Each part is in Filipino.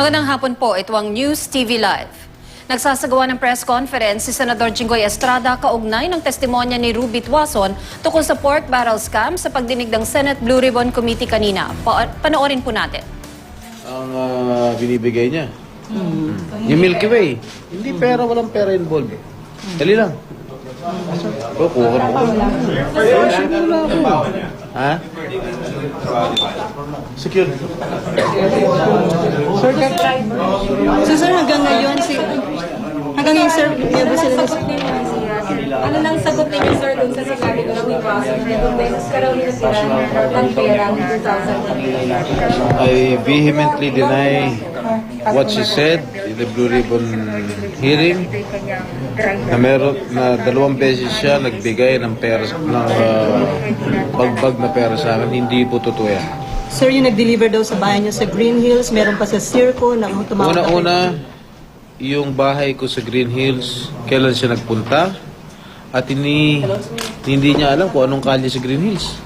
Magandang hapon po, ito ang News TV Live. Nagsasagawa ng press conference si Senador Jinggoy Estrada kaugnay ng testimonya ni Ruby Tuason tungkol sa pork barrel scam sa pagdinig ng Senate Blue Ribbon Committee kanina. Panoorin po natin. Ang binibigay niya. Yung Milky Way. Hindi pera, walang pera involved. Dali lang. Kuha mo. Ha? Secure. Sir, hanggang ngayon, sir, hindi ba sila Ano nang sagot ninyo, sir, dun sa sinabi ko na may process na doon ba karoon na sila ng pera ng 2000? I vehemently deny what she said in the Blue Ribbon hearing na meron na 2 beses siya nagbigay ng pera ng bagbag na pera sa akin. Hindi po totoo yan. Sir, yung nag-deliver daw sa bahay niyo sa Green Hills, meron pa sa Circo, nang tumawag. Una-una, yung bahay ko sa Green Hills, kailan siya nagpunta? At hindi niya alam kung anong kalye sa Green Hills.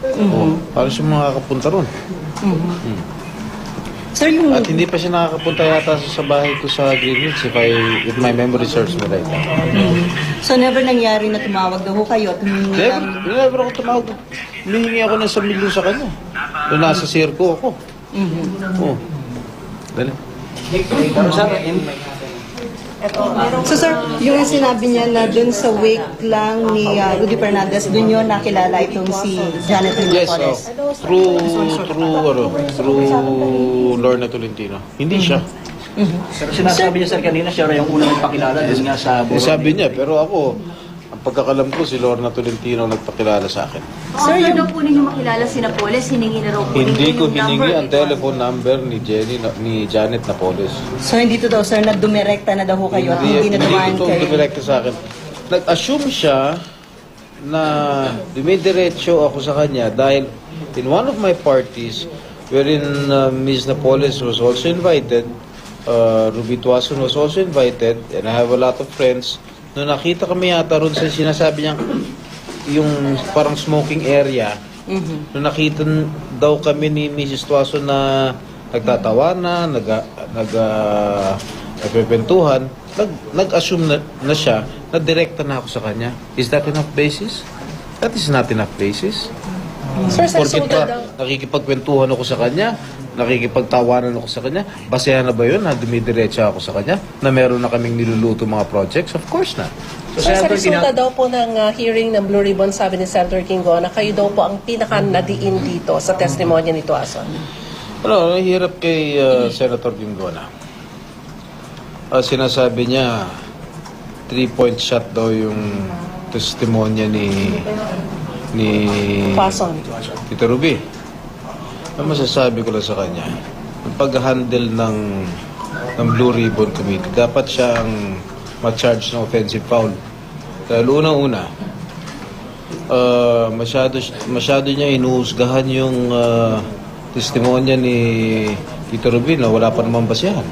Paano siya makakapunta ron? Sir, yung... At hindi pa siya nakakapunta yata sa bahay ko sa Green Hills if my memory serves me right. So, never nangyari na tumawag daw ho kayo at humingi Never ako tumawag. Humihingi ako ng 1 milyon sa kanya. Doon nasa circo ako. Oh. Dali. So, sir, yung sinabi niya na dun sa wake lang ni Rudy Fernandez, dun yun nakilala itong si Janet Yes, Napoles. through Lorna Tolentino. Hindi siya. Pero sinasabi niya sir kanina siya yung unang nagpakilala dun nga sa Sabi niya, pero ako, ang pagkakalam ko, si Lorna Tolentino ang nagpakilala sa akin. Sir, yung daw po ninyo makilala si Napoles, hiningi na raw po Hindi ninyo ko yung hiningi number. ang telephone number ni Janet Napoles. So, hindi to daw, sir, nagdumirekta na daw ho kayo at hindi na dumaan ito kayo. dumirekta sa akin. Nag-assume siya na dumidiretso ako sa kanya dahil in one of my parties wherein Ms. Napoles was also invited, Ruby Tuason was also invited, and I have a lot of friends. Nung nakita kami yata ron sa sinasabi niya yung parang smoking area, nung nakita daw kami ni Mrs. Tuason na nagtatawanan, nagpepentuhan, nag-assume na siya na direkta na ako sa kanya. Is that enough basis? That is not enough basis. Sir, Porkit pa nakikipagkwentuhan ako sa kanya, nakikipagtawanan ako sa kanya, basehan na ba yun na dumidiretsa ako sa kanya, na meron na kaming niluluto mga projects? Of course not. So, sa resulta daw po ng hearing ng Blue Ribbon, sabi ni Senator Kingo, na kayo daw po ang pinaka-nadiin dito sa testimonya ni Tuason. Ano, hirap kay Senator Gingona. Sinasabi niya, 3-point shot daw yung testimonya ni Tuason. Tito Ruby. Ang masasabi ko lang sa kanya, ang pag-handle ng Blue Ribbon Committee, dapat siya ang ma-charge ng offensive foul. Dahil unang-una, masyado niya inuhusgahan yung testimonya ni Tito Ruby na wala pa namang basihan.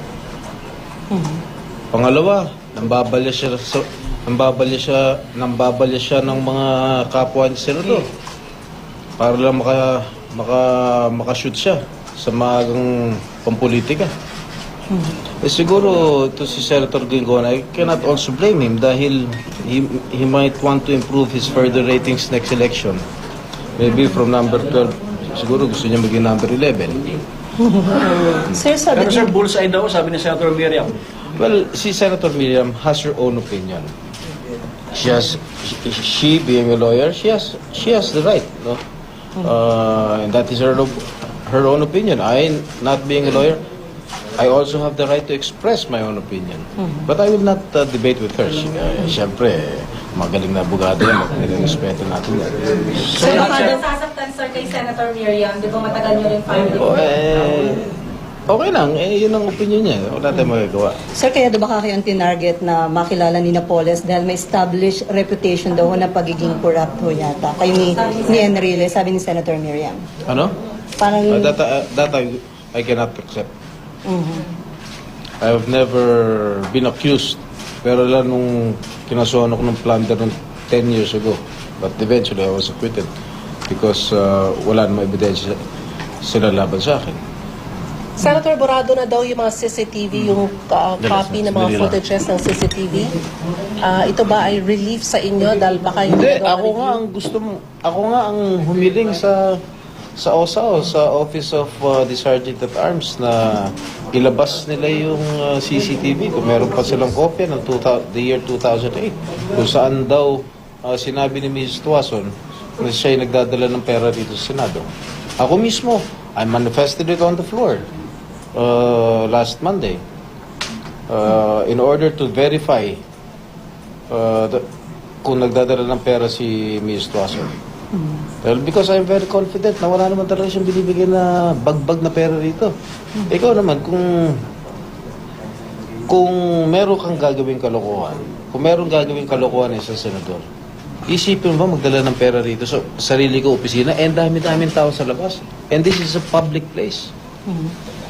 Pangalawa, nambabalya siya ng mga kapwa ni Senador para lang makashoot siya sa magang pampolitika. Siguro ito si Senator Gingona, I cannot also blame him dahil he might want to improve his further ratings next election. Maybe from number 12, siguro gusto niya maging number 11. Sir, sabi Pero sir, bullseye daw, sabi ni Senator Miriam. Well, si Senator Miriam has her own opinion. She being a lawyer, she has the right, no? And that is her own opinion. I, not being a lawyer, I also have the right to express my own opinion. But I will not debate with her. Siyempre, magaling na abogado yan, nire-respeto natin yan. Sir, paano sasaktan, sir, kay Senator Miriam? Di ba matagal nyo rin family? Okay lang, yun ang opinion niya. Wala tayong magagawa. Sir, kaya daw baka kayo ang tinarget na makilala ni Napoles dahil may established reputation daw na pagiging corrupt ho yata. Kayo ni Enrile, sabi ni Senator Miriam. Ano? Parang... That I cannot accept. I have never been accused. Pero lang nung kinasuhan ako ng plunder ng 10 years ago. But eventually I was acquitted because wala namang ebidensya sila laban sa akin. Senator, borado na daw yung mga CCTV, yung copy ng mga Dali lang. footages ng CCTV. Ito ba ay relief sa inyo dahil baka yung Hindi, ginagawa ako review? nga ang gusto mo, ako nga ang humiling sa OSAO, sa Office of the Sergeant at Arms na ilabas nila yung CCTV kung meron pa silang kopya ng the year 2008 kung saan daw sinabi ni Mrs. Tuason na siya ay nagdadala ng pera dito sa Senado. Ako mismo, I manifested it on the floor last Monday in order to verify kung nagdadala ng pera si Mrs. Tuason. Well, because I'm very confident na wala naman talaga siyang binibigay na bagbag na pera rito. Ikaw naman, kung meron kang gagawing kalokohan, kung meron gagawing kalokohan sa senador, isipin mo ba magdala ng pera rito sa sarili ko opisina? And dami-daming tao sa labas. And this is a public place.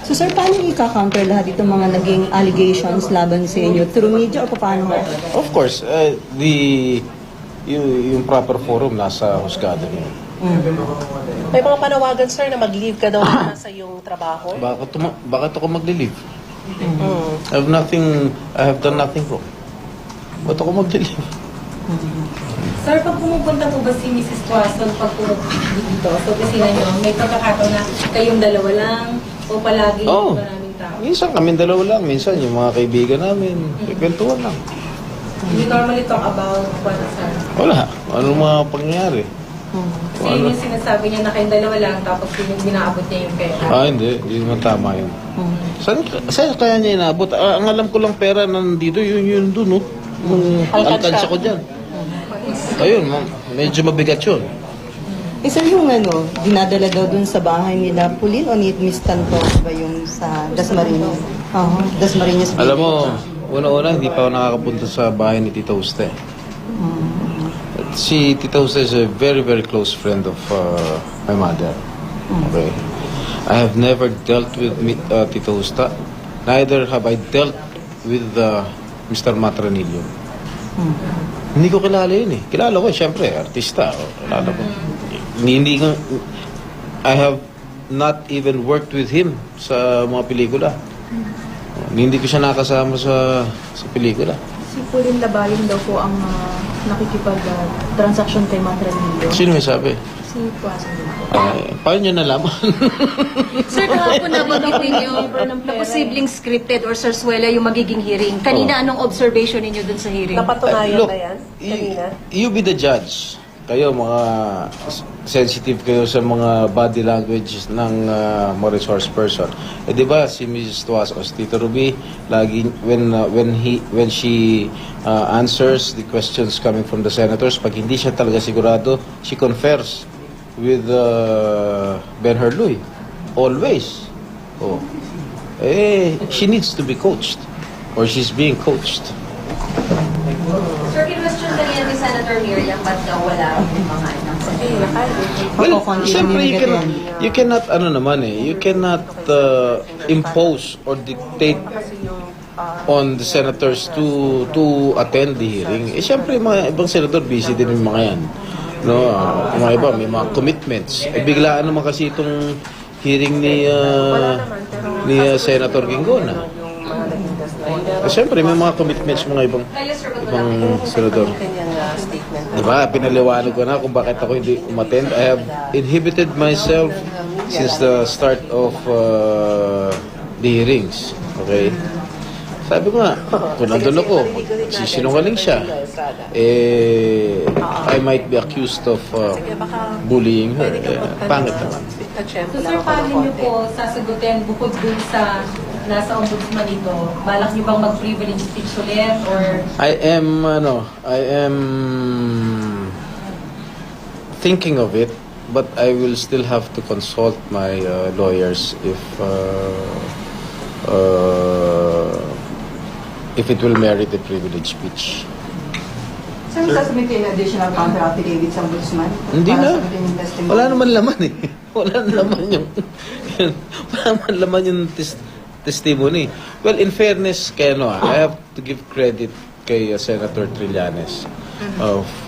So sir, paano i-counter lahat itong mga naging allegations laban sa inyo? Through media o paano? Of course, yung proper forum nasa husgado niyo. May mga panawagan, sir, na mag-leave ka daw na sa iyong trabaho. Bakit ako magli-leave? I have done nothing wrong. Ba't ako magli-leave? Sir, pag pumupunta po ba si Mrs. Tuason pag dito sa opisina niyo, may pagkakataon na kayong dalawa lang o palagi Oh, maraming tao? minsan kami dalawa lang, minsan yung mga kaibigan namin, kwentuhan lang. You normally talk about what, sir? Wala, anong mga pangyayari? Kasi yun yung sinasabi niya na kayong dalawa lang tapos yun yung binaabot niya yung pera. Hindi naman tama yun. Saan kaya niya inaabot? Ang alam ko lang pera nandito, yun dun, no? Yung alkansya ko dyan. Ayun, medyo mabigat yun. Eh sir, yung dinadala daw dun sa bahay nila Pulin o ni Miss Tantos ba yung sa Dasmariñas? Dasmariñas. Alam mo, una-una, hindi pa ako nakakapunta sa bahay ni Tita Uste. Si Tita Uste is a very, very close friend of my mother. Okay. I have never dealt with Tita Usta. Neither have I dealt with Mr. Matranillo. Hindi ko kilala yun eh. Kilala ko, siyempre, artista. Kilala ko. Hindi ko... I have not even worked with him sa mga pelikula. Hindi ko siya nakasama sa pelikula. Si Pauline Labayon daw po ang nakikipag-transaction kay Matranillo. Sino may sabi? Si Tuason din po. Paano niya nalaman? Sir, kahapon nabanggit ninyo na posibleng scripted or sarsuela yung magiging hearing. Kanina, anong observation ninyo dun sa hearing? Napatunayan Look, ba yan kanina? you be the judge. Kayo, mga sensitive kayo sa mga body language ng mga resource person. Eh, di ba, si Mrs. Tuas o si Tito Ruby, lagi, when she answers the questions coming from the senators, pag hindi siya talaga sigurado, she confers with Ben Herluy. Always. Oh. She needs to be coached. Or she's being coached. Sir, kinwestiyon kanina ni Senator Miriam, ba't daw wala yung mga anak sa Well, siyempre, you cannot, you cannot impose or dictate on the senators to attend the hearing. Siyempre, mga ibang senador, busy din yung mga yan. No, mga iba, may mga commitments. Biglaan naman kasi itong hearing ni Senator Gingona. Siyempre, may mga commitments mga ibang senador. Kanyang statement. Diba, pinaliwanag ko na kung bakit ako hindi umattend. I have inhibited myself since the start of the hearings. Okay? Sabi ko nga, kung nandun ako, sisinungaling siya, I might be accused of bullying her. Pangit naman. So sir, paano niyo po sasagutin bukod dun sa nasa ombudsman ito? Balak niyo bang mag-privilege speech ulit or... I am thinking of it, but I will still have to consult my lawyers if it will merit a privilege speech. Sir, sasabihin kayo ng additional counter affidavit sa ombudsman? Hindi Para na. sagutin yung testimony? Wala naman laman eh. Wala naman yung testimony. Well, in fairness, kay I have to give credit kay Senator Trillanes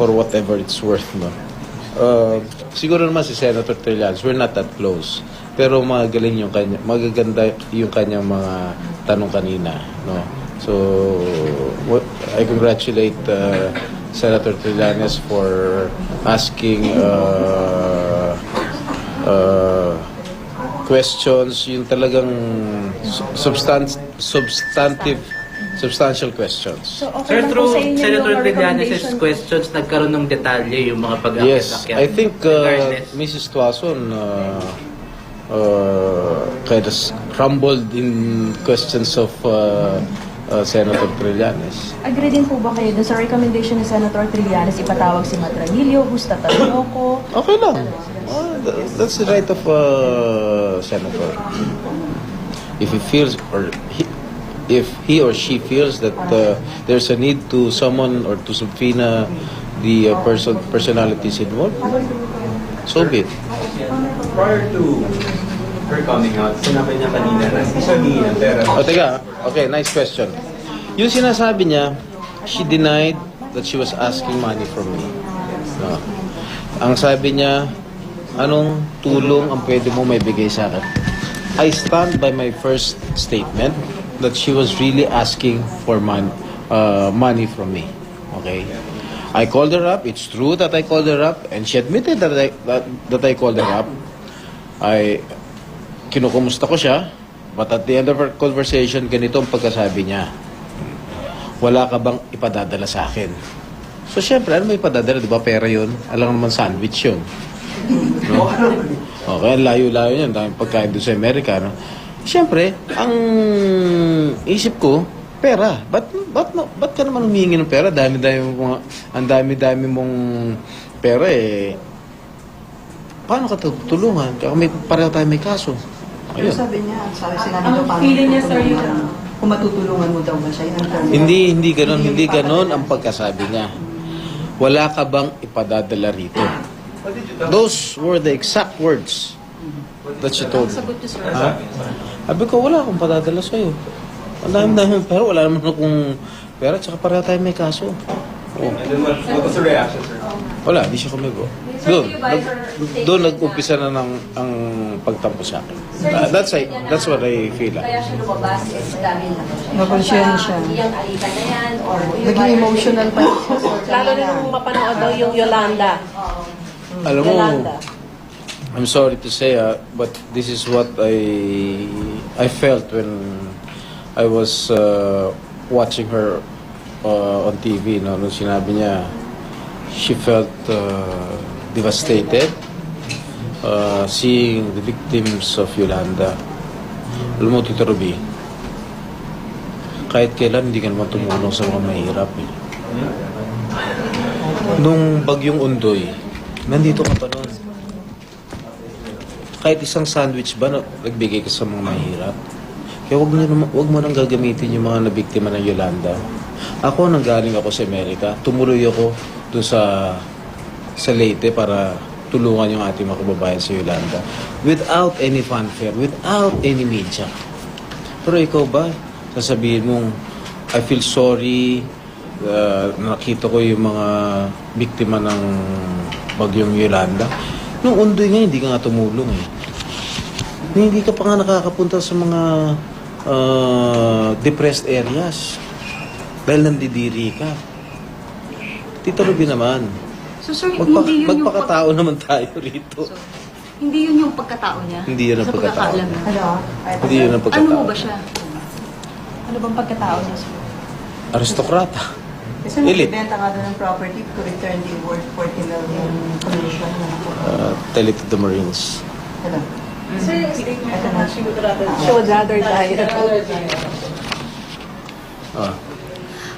for whatever it's worth. No? Siguro naman si Senator Trillanes, we're not that close. Pero magaganda yung kanyang mga tanong kanina, no? So, I congratulate Senator Trillanes for asking questions, yung talagang substantial questions. Sir, through Senator Trillanes' questions, nagkaroon ng detalye yung mga Yes, pag-akyat-akyat. I think Regardless. Mrs. Tuason kind of crumbled in questions of Senator Trillanes. Agree din po ba kayo dun sa recommendation ni Senator Trillanes ipatawag si Matranillo, Gusta Talioco? Okay lang. That's the right of Senator. If he feels if he or she feels that there's a need to summon or to subpoena the personalities involved, so be it. Prior to her coming out, sinabi niya kanina na siya ni pera. Teka. Okay, nice question. Yung sinasabi niya, she denied that she was asking money from me. No. Ang sabi niya, anong tulong ang pwede mo may bigay sa akin? I stand by my first statement that she was really asking for money from me. Okay? I called her up. It's true that I called her up, and she admitted that I called her up. Kinukumusta ko siya, but at the end of our conversation, ganito ang pagkasabi niya. Wala ka bang ipadadala sa akin? So, syempre, ano may ipadadala? Di ba pera yun? Alam naman sandwich yun. No? Okay, layo-layo yan. Daming pagkain doon sa Amerika. No? Syempre, ang isip ko, pera. Ba't ka naman humihingi ng pera? Ang dami-dami mong pera eh. Paano ka tutulungan? Kaya pareho tayo may kaso. Pero Ayun. sabi sila nito, paano feeling niya, sir, yung- kung matutulungan mo daw ba siya? Yun ang term. Hindi ganon ang pagkasabi niya. Wala ka bang ipadadala rito? Those were the exact words that she told me. Ha? Sabi ko, wala akong padadala sa'yo. Ang dami pero wala naman akong pera, tsaka pareho tayo may kaso. Oh. And then what was the reaction, sir? Wala, di siya kumigo. Doon nag-umpisa na ang pagtampo sa akin. That's what I feel. Kaya siya lumabas dahil Nakonsensya. iyang alitan na yan or Naging emotional pa siya. Lalo na nung mapanood daw yung Yolanda. Alam mo, Yolanda. I'm sorry to say, but this is what I felt when I was watching her on TV. No? Nung sinabi niya, she felt devastated seeing the victims of Yolanda. Alam mo, Tito Ruby, kahit kailan hindi ka naman tumulong sa mga mahirap. Eh. Nung bagyong Undoy, nandito ka pa noon. Kahit isang sandwich ba nagbigay ka sa mga mahirap? Kaya wag mo nang gagamitin yung mga nabiktima ng Yolanda. Ako, nanggaling ako sa Amerika. Tumuloy ako doon sa Leyte para tulungan yung ating mga kababayan sa Yolanda. Without any fanfare, without any media. Pero ikaw ba, sasabihin mong, I feel sorry, nakita ko yung mga biktima ng bagyong Yolanda. Nung Undoy nga, hindi ka nga tumulong eh. Hindi ka pa nga nakakapunta sa mga depressed areas. Dahil nandidiri ka. Tito Ruby naman, So sir, hindi yun yung magpakatao naman tayo rito. hindi yun yung pagkatao niya? Hindi yun ang Sa pagkatao. pagkakaalam niya? Hindi yun ang pagkatao. Ano mo ba siya? Ano bang pagkatao niya, sir? Aristokrata. Kasi Elite. nagbibenta nga doon ng property to return the worth 40 million commission. Tell it to the Marines. Hello. Sir, she would rather die.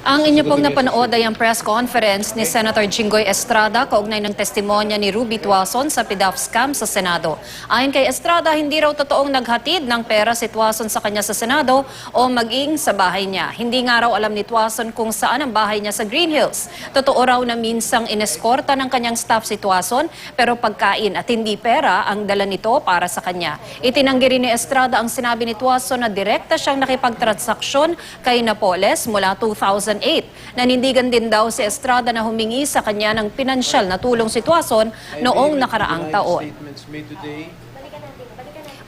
Ang inyo pong napanood ay ang press conference ni Senator Jinggoy Estrada kaugnay ng testimonya ni Ruby Tuason sa PDAF scam sa Senado. Ayon kay Estrada, hindi raw totoong naghatid ng pera si Tuason sa kanya sa Senado o maging sa bahay niya. Hindi nga raw alam ni Tuason kung saan ang bahay niya sa Green Hills. Totoo raw na minsang ineskorta ng kanyang staff si Tuason pero pagkain at hindi pera ang dala nito para sa kanya. Itinanggi rin ni Estrada ang sinabi ni Tuason na direkta siyang nakipagtransaksyon kay Napoles mula 2008. Nanindigan din daw si Estrada na humingi sa kanya ng pinansyal na tulong si Tuason noong nakaraang taon.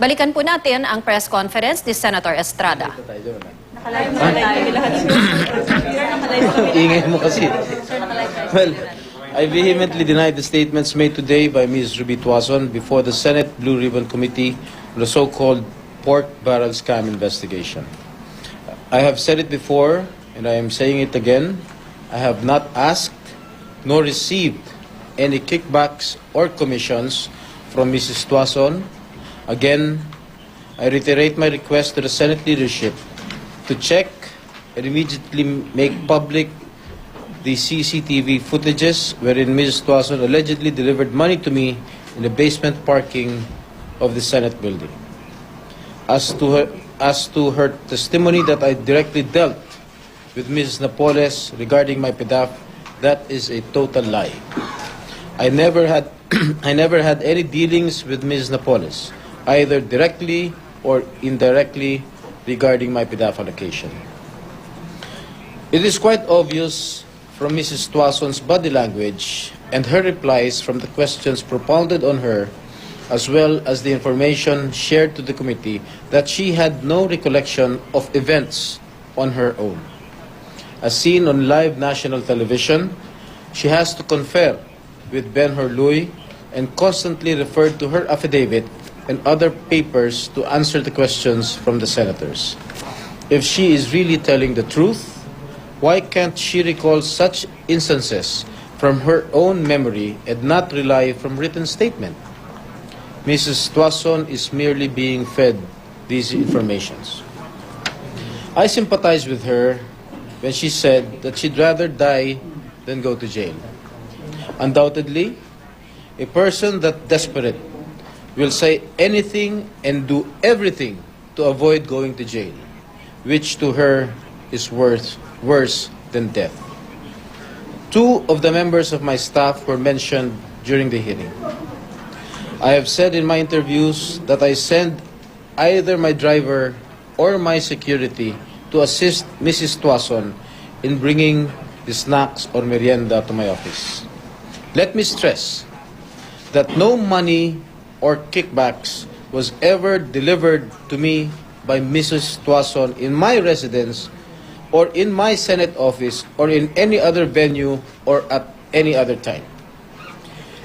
Balikan po natin ang press conference ni Senator Estrada. Ingay mo kasi. Well, I vehemently denied the statements made today by Ms. Ruby Tuazon before the Senate Blue Ribbon Committee on the so-called pork barrel scam investigation. I have said it before, and I am saying it again. I have not asked nor received any kickbacks or commissions from Mrs. Tuazon. Again, I reiterate my request to the Senate leadership to check and immediately make public the CCTV footages wherein Mrs. Tuazon allegedly delivered money to me in the basement parking of the Senate building. As to her testimony that I directly dealt with Mrs. Napoles regarding my PDAF, that is a total lie. I never had any dealings with Mrs. Napoles, either directly or indirectly regarding my PDAF allocation. It is quite obvious from Mrs. Tuazon's body language and her replies from the questions propounded on her, as well as the information shared to the committee, that she had no recollection of events on her own. As seen on live national television, she has to confer with Ben Hurluy and constantly referred to her affidavit and other papers to answer the questions from the senators. If she is really telling the truth, why can't she recall such instances from her own memory and not rely from written statement? Mrs. Tuazon is merely being fed these informations. I sympathize with her when she said that she'd rather die than go to jail. Undoubtedly, a person that desperate will say anything and do everything to avoid going to jail, which to her is worse than death. Two of the members of my staff were mentioned during the hearing. I have said in my interviews that I send either my driver or my security to assist Mrs. Tuazon in bringing the snacks or merienda to my office. Let me stress that no money or kickbacks was ever delivered to me by Mrs. Tuazon in my residence or in my Senate office or in any other venue or at any other time.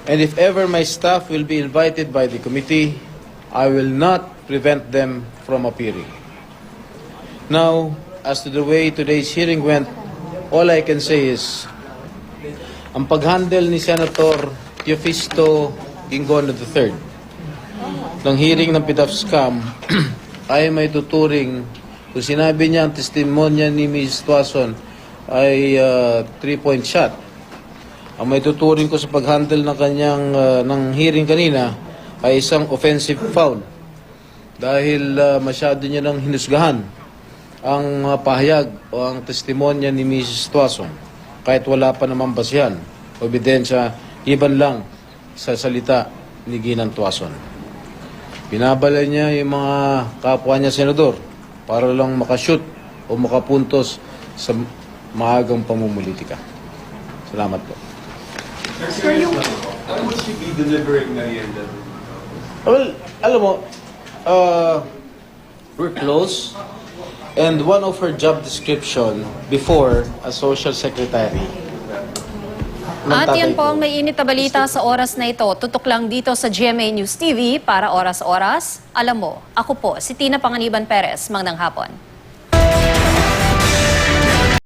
And if ever my staff will be invited by the committee, I will not prevent them from appearing. Now, as to the way today's hearing went, all I can say is, ang paghandle ni Senator Teofisto Gingono III ng hearing ng PDAF scam ay may tuturing kung sinabi niya ang testimonya ni Ms. Tuazon ay 3-point shot. Ang may tuturing ko sa pag-handle ng kanyang ng hearing kanina ay isang offensive foul dahil masyado niya nang hinusgahan ang pahayag o ang testimonya ni Mrs. Tuazon kahit wala pa namang basihan o ebidensya iban lang sa salita ni Ginang Tuazon. Binabalay niya yung mga kapwa niya senador para lang makashoot o makapuntos sa maagang pamumulitika. Salamat po. Sir, how would she be delivering merienda? Well, alam mo, we're close. And one of her job description before a social secretary. At yan po ang may init na balita sa oras na ito. Tutok lang dito sa GMA News TV para oras-oras. Alam mo, ako po, si Tina Panganiban Perez. Magandang hapon.